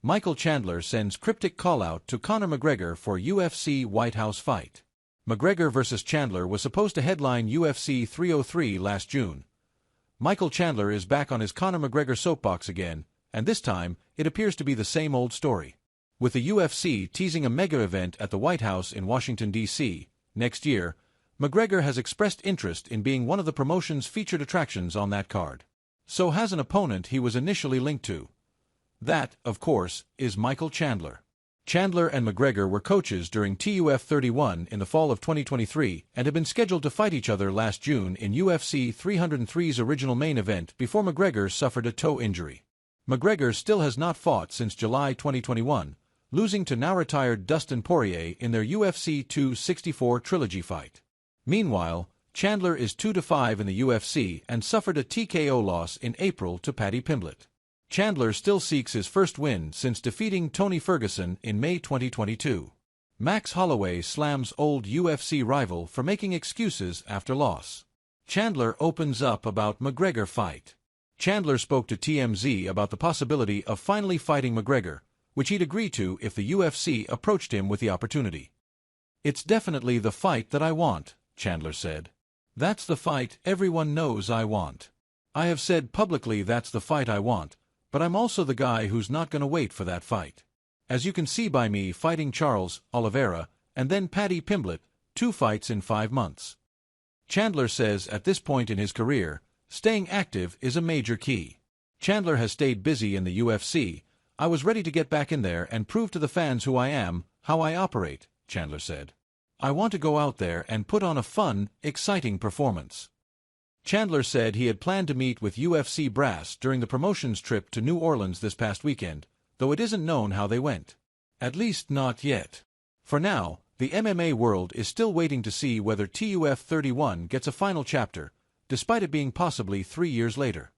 Michael Chandler sends cryptic callout to Conor McGregor for UFC White House Fight. McGregor vs. Chandler was supposed to headline UFC 303 last June. Michael Chandler is back on his Conor McGregor soapbox again, and this time, it appears to be the same old story. With the UFC teasing a mega event at the White House in Washington, D.C., next year, McGregor has expressed interest in being one of the promotion's featured attractions on that card. So has an opponent he was initially linked to. That, of course, is Michael Chandler. Chandler and McGregor were coaches during TUF 31 in the fall of 2023 and had been scheduled to fight each other last June in UFC 303's original main event before McGregor suffered a toe injury. McGregor still has not fought since July 2021, losing to now-retired Dustin Poirier in their UFC 264 trilogy fight. Meanwhile, Chandler is 2-5 in the UFC and suffered a TKO loss in April to Paddy Pimblett. Chandler still seeks his first win since defeating Tony Ferguson in May 2022. Max Holloway slams old UFC rival for making excuses after loss. Chandler opens up about McGregor fight. Chandler spoke to TMZ about the possibility of finally fighting McGregor, which he'd agree to if the UFC approached him with the opportunity. "It's definitely the fight that I want," Chandler said. "That's the fight everyone knows I want. I have said publicly that's the fight I want, but I'm also the guy who's not going to wait for that fight. As you can see by me fighting Charles Oliveira and then Paddy Pimblett, 2 fights in 5 months." Chandler says at this point in his career, staying active is a major key. Chandler has stayed busy in the UFC. "I was ready to get back in there and prove to the fans who I am, how I operate," Chandler said. "I want to go out there and put on a fun, exciting performance." Chandler said he had planned to meet with UFC brass during the promotion's trip to New Orleans this past weekend, though it isn't known how they went. At least not yet. For now, the MMA world is still waiting to see whether TUF 31 gets a final chapter, despite it being possibly 3 years later.